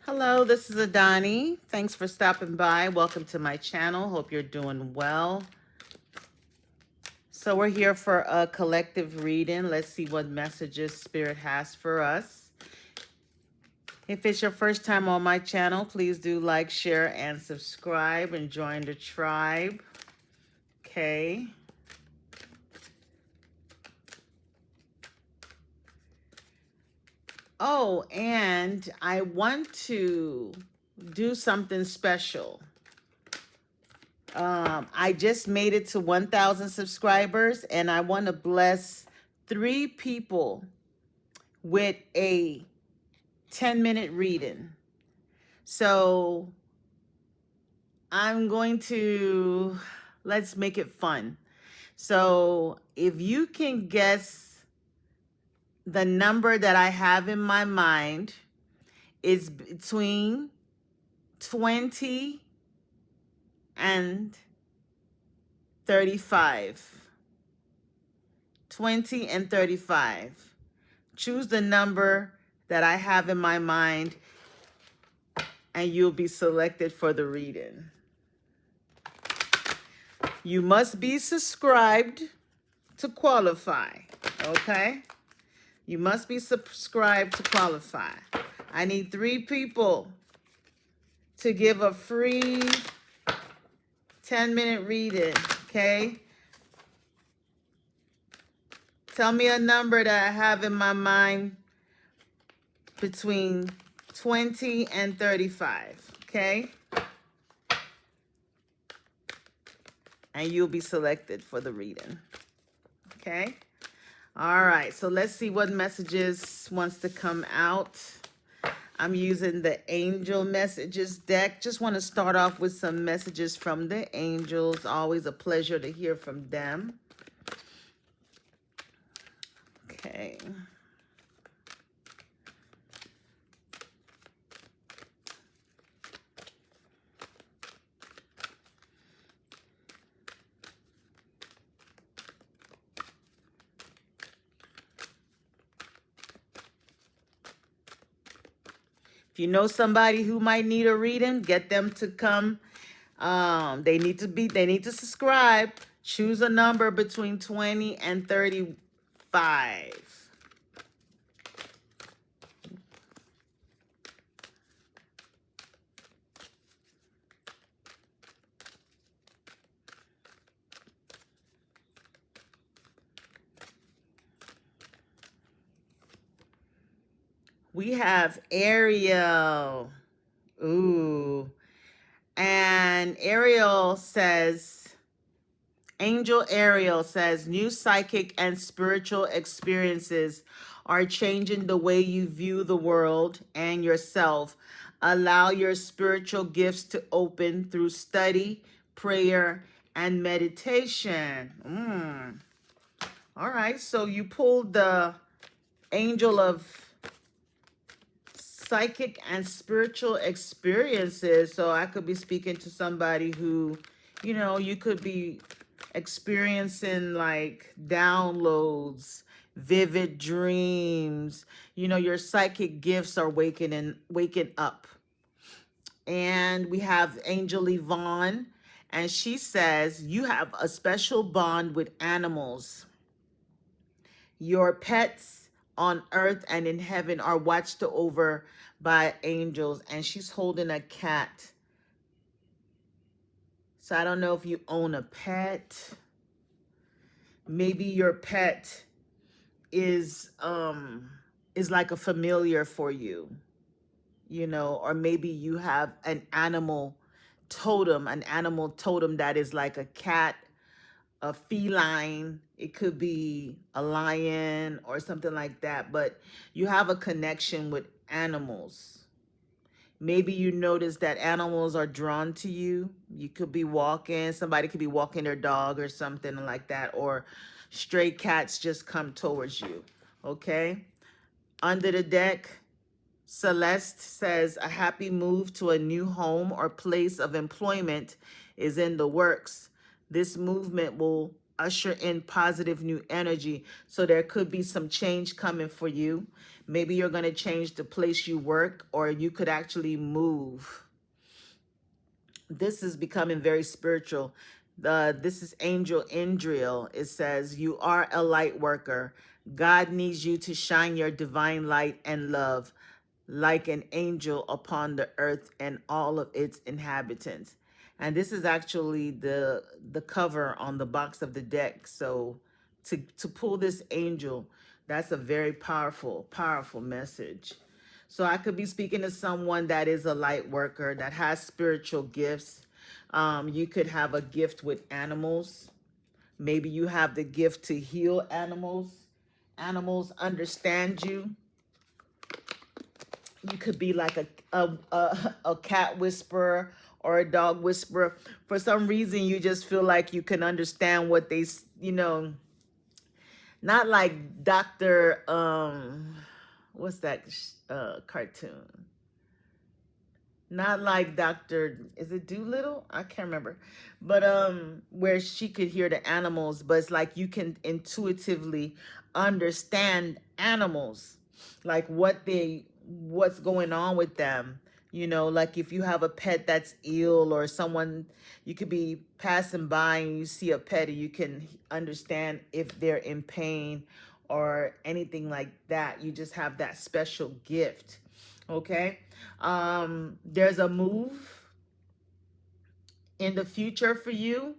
Hello, this is Adani. Thanks for stopping by. Welcome to my channel. Hope you're doing well. So we're here for a collective reading. Let's see what messages Spirit has for us. If it's your first time on my channel, please do like, share, and subscribe and join the tribe. Okay. Oh, and I want to do something special. I just made it to 1,000 subscribers, and I want to bless 3 people with a 10-minute reading. So I'm going to, let's make it fun. So if you can guess the number that I have in my mind is between 20 and 35. 20 and 35. Choose the number that I have in my mind and you'll be selected for the reading. You must be subscribed to qualify, okay? You must be subscribed to qualify. I need 3 people to give a free 10-minute reading, okay? Tell me a number that I have in my mind between 20 and 35, okay? And you'll be selected for the reading, okay? All right, so let's see what messages wants to come out. I'm using the Angel Messages deck. Just want to start off with some messages from the angels. Always a pleasure to hear from them. Okay. If you know somebody who might need a reading, get them to come. They need to subscribe. Choose a number between 20 and 35. We have Ariel. Ooh. And Ariel says, Angel Ariel says, new psychic and spiritual experiences are changing the way you view the world and yourself. Allow your spiritual gifts to open through study, prayer, and meditation. All right, so you pulled the Angel of psychic and spiritual experiences. So I could be speaking to somebody who, you could be experiencing like downloads, vivid dreams. Your psychic gifts are waking up. And we have Angel Yvonne, and she says, you have a special bond with animals. Your pets on earth and in heaven are watched over by angels. And she's holding a cat. So I don't know if you own a pet. Maybe your pet is like a familiar for you, or maybe you have an animal totem that is like a cat, a feline. It could be a lion or something like that, but you have a connection with animals. Maybe you notice that animals are drawn to you. You could be walking, somebody could be walking their dog or something like that, or stray cats just come towards you, okay? Under the deck, Celeste says a happy move to a new home or place of employment is in the works. This movement will usher in positive new energy. So there could be some change coming for you. Maybe you're going to change the place you work, or you could actually move. This is becoming very spiritual. This is Angel Indriel. It says, you are a light worker. God needs you to shine your divine light and love like an angel upon the earth and all of its inhabitants. And this is actually the cover on the box of the deck. So to pull this angel, that's a very powerful message. So I could be speaking to someone that is a light worker, that has spiritual gifts. You could have a gift with animals. Maybe you have the gift to heal animals. Animals understand you. You could be like a cat whisperer or a dog whisperer. For some reason, you just feel like you can understand what they, not like Dr. What's that cartoon? Not like Dr. Is it Doolittle? I can't remember. But where she could hear the animals, but it's like you can intuitively understand animals, like what's going on with them. Like if you have a pet that's ill, or someone, you could be passing by and you see a pet and you can understand if they're in pain or anything like that. You just have that special gift. Okay. There's a move in the future for you,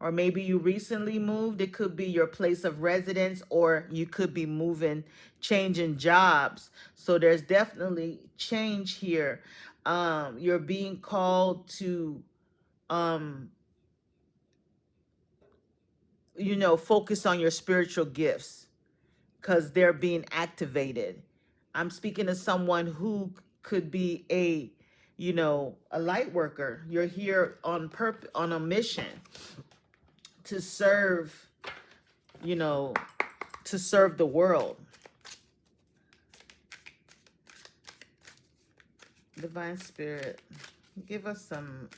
or maybe you recently moved. It could be your place of residence, or you could be moving, changing jobs. So there's definitely change here. You're being called to, focus on your spiritual gifts, because they're being activated. I'm speaking to someone who could be a light worker. You're here on a mission to serve, you know, to serve the world. Divine Spirit, give us some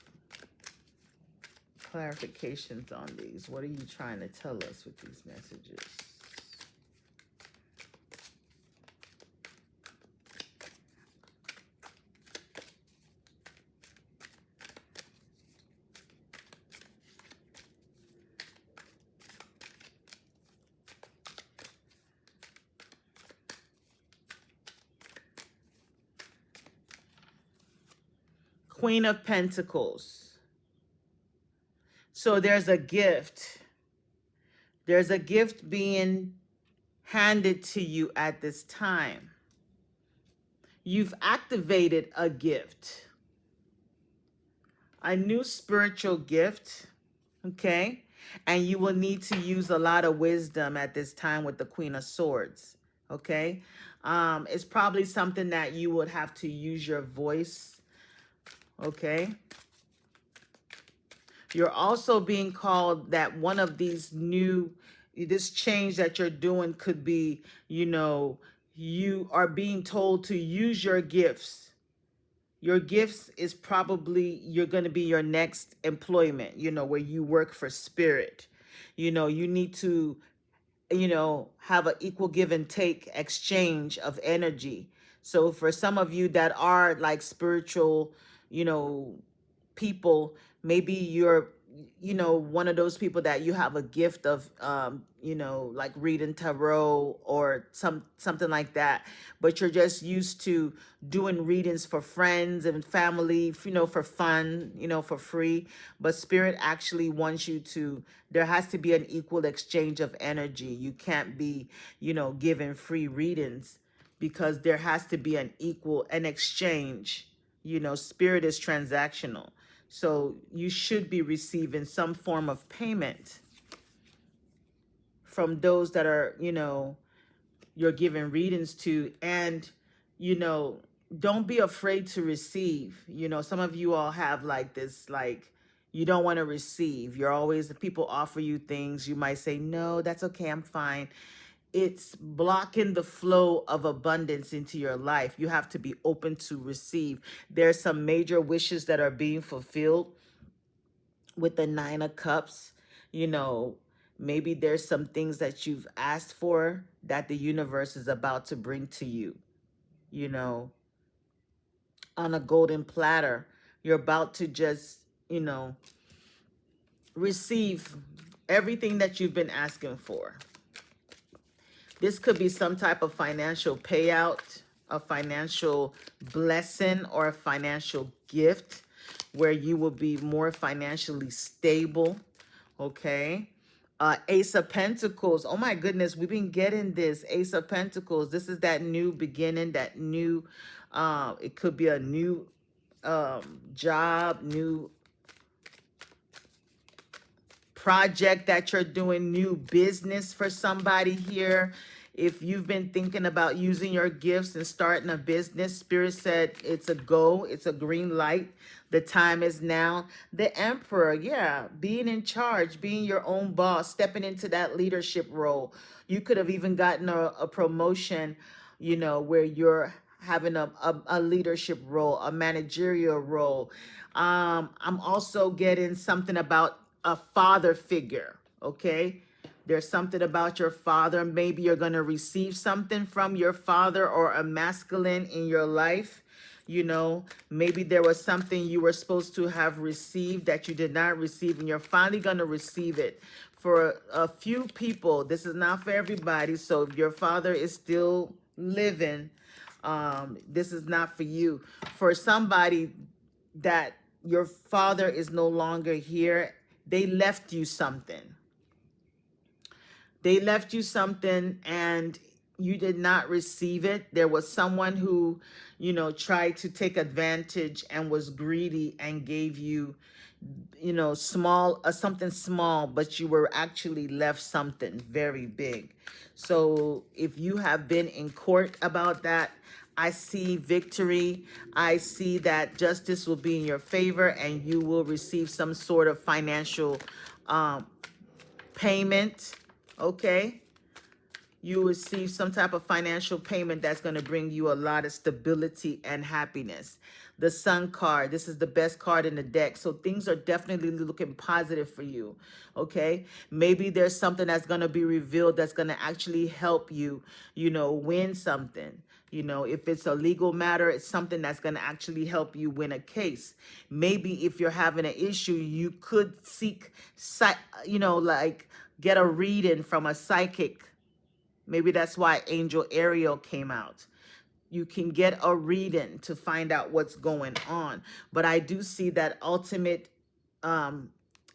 clarifications on these. What are you trying to tell us with these messages? Queen of Pentacles. So there's a gift. There's a gift being handed to you at this time. You've activated a gift, a new spiritual gift, okay? And you will need to use a lot of wisdom at this time with the Queen of Swords, okay? It's probably something that you would have to use your voice, okay? You're also being called that one of these this change that you're doing could be, you are being told to use your gifts. Your gifts is probably, you're going to be your next employment, where you work for spirit. You need to, have an equal give and take exchange of energy. So for some of you that are like spiritual, people, maybe you're one of those people that you have a gift of like reading tarot or something like that, but you're just used to doing readings for friends and family, for fun, for free. But spirit actually wants you to, there has to be an equal exchange of energy. You can't be giving free readings, because there has to be an exchange. Spirit is transactional. So you should be receiving some form of payment from those that are, you're giving readings to. And, don't be afraid to receive. Some of you all have like this, like, you don't want to receive. You're always, people offer you things. You might say, no, that's okay, I'm fine. It's blocking the flow of abundance into your life. You have to be open to receive. There's some major wishes that are being fulfilled with the Nine of Cups. Maybe there's some things that you've asked for that the universe is about to bring to you, you know, on a golden platter. You're about to just, you know, receive everything that you've been asking for. This could be some type of financial payout, a financial blessing, or a financial gift where you will be more financially stable. Okay. Ace of Pentacles. Oh my goodness, we've been getting this. Ace of Pentacles. This is that new beginning, that new, it could be a new job, new project that you're doing, new business for somebody here. If you've been thinking about using your gifts and starting a business, Spirit said it's a go, it's a green light. The time is now. The Emperor, yeah, being in charge, being your own boss, stepping into that leadership role. You could have even gotten a promotion, you know, where you're having a leadership role, a managerial role. I'm also getting something about a father figure, okay? There's something about your father. Maybe you're going to receive something from your father or a masculine in your life. You know, maybe there was something you were supposed to have received that you did not receive, and you're finally going to receive it. For a few people, this is not for everybody. So if your father is still living, this is not for you. For somebody that your father is no longer here, they left you something. They left you something and you did not receive it. There was someone who, you know, tried to take advantage and was greedy and gave you, you know, something small, but you were actually left something very big. So if you have been in court about that, I see victory. I see that justice will be in your favor and you will receive some sort of financial um, payment. Okay. You receive some type of financial payment that's going to bring you a lot of stability and happiness. The Sun card, this is the best card in the deck. So things are definitely looking positive for you. Okay. Maybe there's something that's going to be revealed that's going to actually help you, you know, win something. You know, if it's a legal matter, it's something that's going to actually help you win a case. Maybe if you're having an issue, you could seek, you know, like get a reading from a psychic. Maybe that's why Angel Ariel came out. You can get a reading to find out what's going on. But I do see that ultimate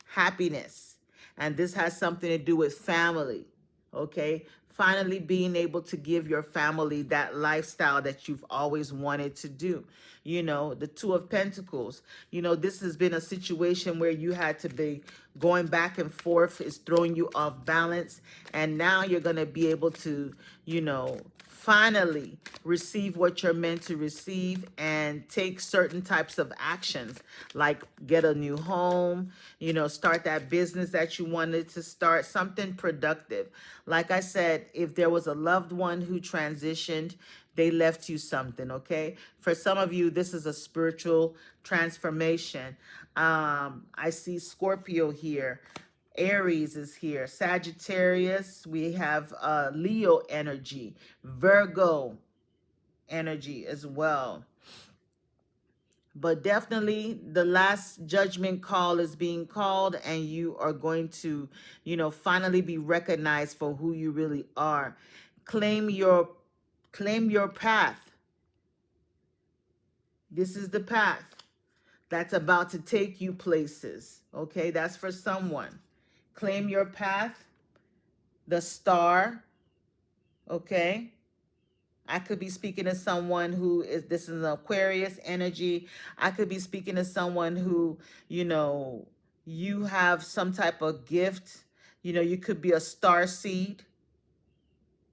happiness. And this has something to do with family. Okay. Finally being able to give your family that lifestyle that you've always wanted to do. You know, the Two of Pentacles. You know, this has been a situation where you had to be going back and forth. It's throwing you off balance. And now you're going to be able to, you know, finally receive what you're meant to receive and take certain types of actions, like get a new home, you know, start that business that you wanted to start, something productive. Like I said, if there was a loved one who transitioned, they left you something. Okay. For some of you, this is a spiritual transformation. I see Scorpio here. Aries is here. Sagittarius, we have Leo energy, Virgo energy as well. But definitely the last judgment call is being called and you are going to, you know, finally be recognized for who you really are. Claim your path. This is the path that's about to take you places. Okay, that's for someone. Claim your path. The Star. Okay. I could be speaking to someone who is, this is an Aquarius energy. I could be speaking to someone who, you know, you have some type of gift. You know, you could be a star seed.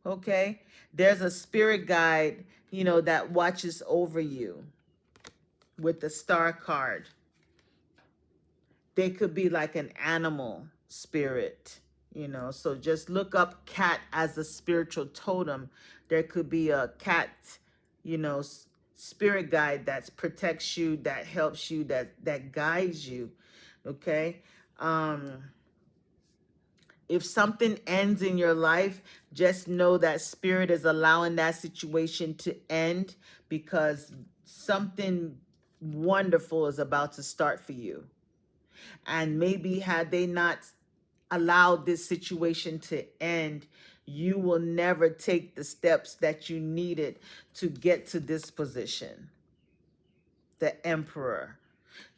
Okay. There's a spirit guide, you know, that watches over you with the Star card. They could be like an animal spirit, you know. So just look up cat as a spiritual totem. There could be a cat, you know, spirit guide that protects you, that helps you, that guides you. Okay. If something ends in your life, just know that spirit is allowing that situation to end because something wonderful is about to start for you. And maybe had they not allowed this situation to end, you will never take the steps that you needed to get to this position. The emperor.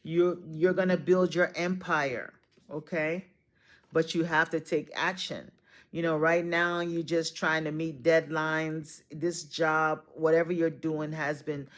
You're going to build your empire, okay? But you have to take action. You know, right now you're just trying to meet deadlines. This job, whatever you're doing, has been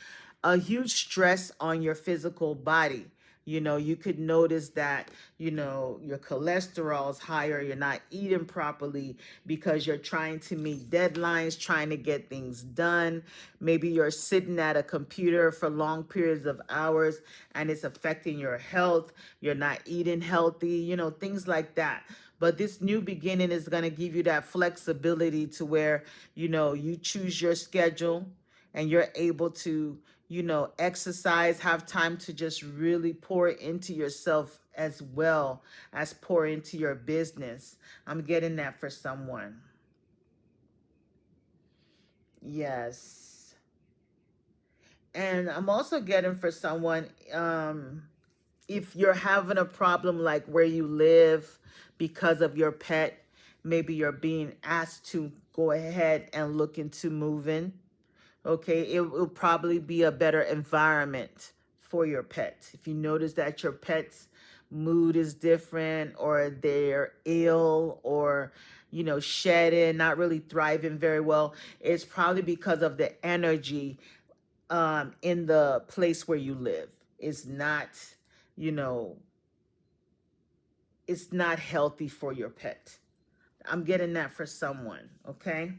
a huge stress on your physical body. You know, you could notice that, you know, your cholesterol is higher, you're not eating properly because you're trying to meet deadlines, trying to get things done. Maybe you're sitting at a computer for long periods of hours and it's affecting your health. You're not eating healthy, you know, things like that. But this new beginning is going to give you that flexibility to where, you know, you choose your schedule and you're able to, you know, exercise, have time to just really pour into yourself as well as pour into your business. I'm getting that for someone. Yes. And I'm also getting for someone, if you're having a problem like where you live because of your pet, maybe you're being asked to go ahead and look into moving. Okay, it will probably be a better environment for your pet. If you notice that your pet's mood is different or they're ill or, you know, shedding, not really thriving very well, it's probably because of the energy in the place where you live. It's not, you know, it's not healthy for your pet. I'm getting that for someone, okay?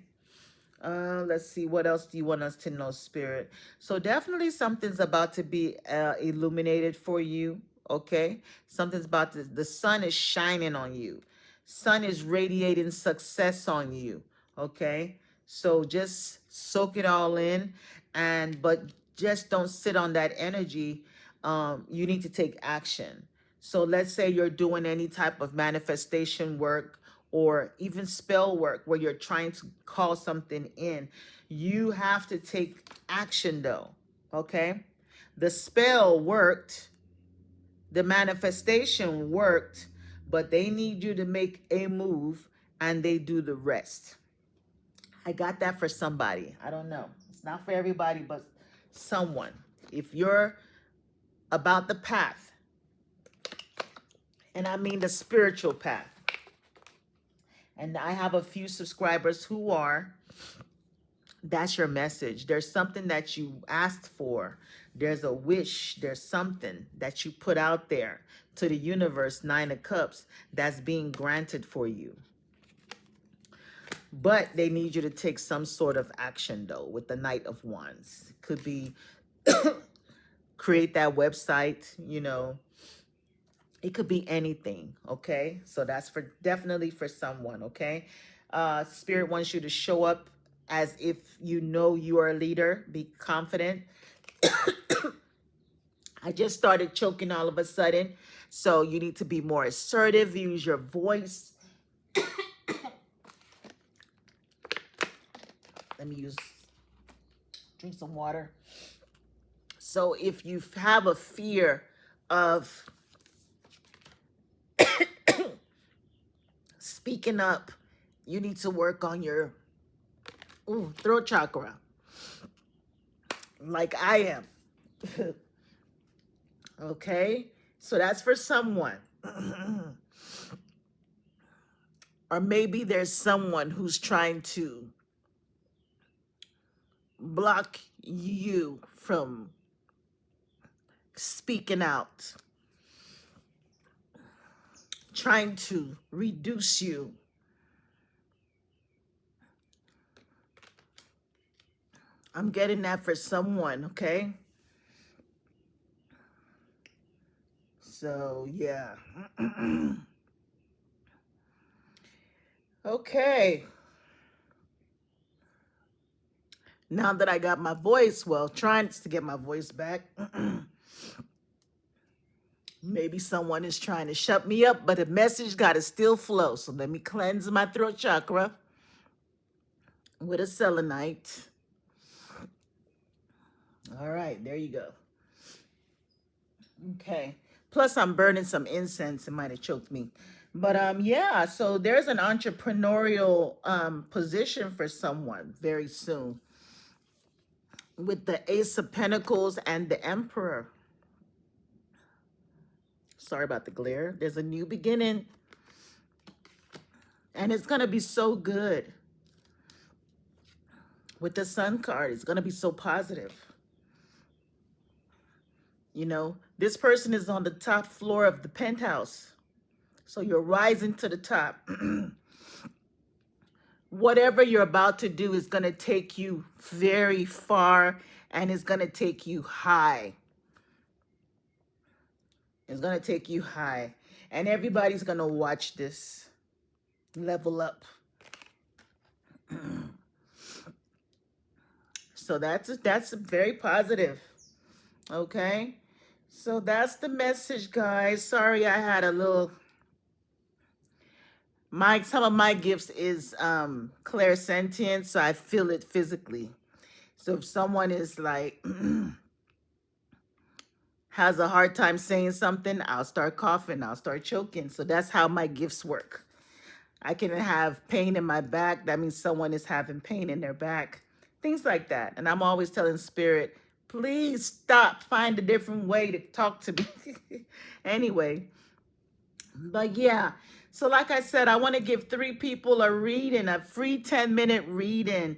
Let's see, what else do you want us to know, Spirit? So definitely something's about to be illuminated for you, okay? Something's about to, the sun is shining on you. Sun is radiating success on you, okay? So just soak it all in but just don't sit on that energy. You need to take action. So let's say you're doing any type of manifestation work or even spell work where you're trying to call something in. You have to take action though, okay? The spell worked, the manifestation worked, but they need you to make a move and they do the rest. I got that for somebody. I don't know. It's not for everybody, but someone. If you're about the path, and I mean the spiritual path, and I have a few subscribers who are, that's your message. There's something that you asked for. There's a wish. There's something that you put out there to the universe, Nine of Cups, that's being granted for you. But they need you to take some sort of action, though, with the Knight of Wands. It could be create that website, you know. It could be anything, okay? So that's for definitely for someone, okay? Spirit wants you to show up as if you know you are a leader. Be confident. I just started choking all of a sudden. So you need to be more assertive. Use your voice. Let me drink some water. So if you have a fear of speaking up, you need to work on your throat chakra. Like I am. Okay? So that's for someone. Or maybe there's someone who's trying to block you from speaking out, trying to reduce you. I'm getting that for someone, okay? So, yeah. Okay. Now that I got my voice, well, trying to get my voice back. Maybe someone is trying to shut me up, but the message got to still flow. So let me cleanse my throat chakra with a selenite. All right, there you go. Okay. Plus, I'm burning some incense. It might have choked me. But yeah, so there's an entrepreneurial position for someone very soon with the Ace of Pentacles and the Emperor. Sorry about the glare. There's a new beginning. And it's going to be so good. With the Sun card, it's going to be so positive. You know, this person is on the top floor of the penthouse. So you're rising to the top. Whatever you're about to do is going to take you very far and it's going to take you high. It's going to take you high. And everybody's going to watch this level up. So that's very positive. Okay? So that's the message, guys. Sorry I had a little... Some of my gifts is clairsentient, so I feel it physically. So if someone is like has a hard time saying something, I'll start coughing, I'll start choking. So that's how my gifts work. I can have pain in my back. That means someone is having pain in their back. Things like that. And I'm always telling spirit, please stop, find a different way to talk to me. Anyway, but yeah. So like I said, I want to give 3 people a reading, a free 10-minute reading.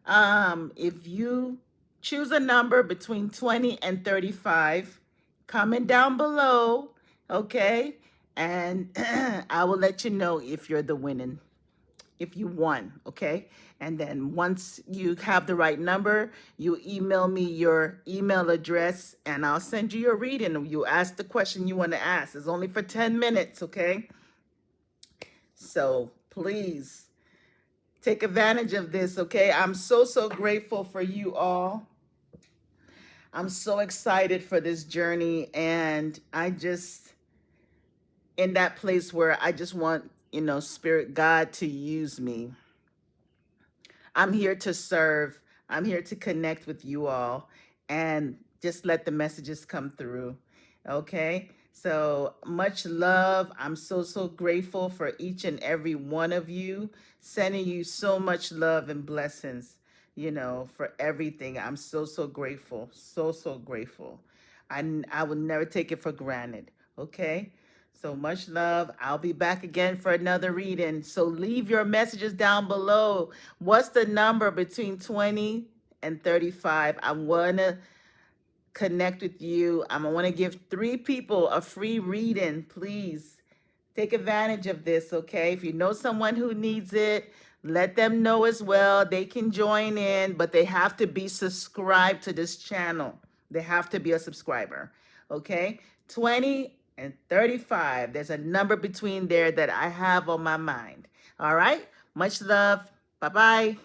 If you choose a number between 20 and 35, comment down below, okay? And I will let you know if you're the winning, if you won, okay? And then once you have the right number, you email me your email address and I'll send you your reading. You ask the question you want to ask. It's only for 10 minutes, okay? So please take advantage of this, okay? I'm so grateful for you all. I'm so excited for this journey, and I just, in that place where I just want, you know, Spirit God to use me. I'm here to serve. I'm here to connect with you all and just let the messages come through, okay? So much love. I'm so grateful for each and every one of you. Sending you so much love and blessings, you know, for everything. I'm so grateful. So grateful. I will never take it for granted, okay? So much love. I'll be back again for another reading. So leave your messages down below. What's the number between 20 and 35? I want to connect with you. I want to give 3 people a free reading. Please take advantage of this, okay? If you know someone who needs it, let them know as well. They can join in, but they have to be subscribed to this channel. They have to be a subscriber, okay? 20 and 35. There's a number between there that I have on my mind. All right? Much love. Bye-bye.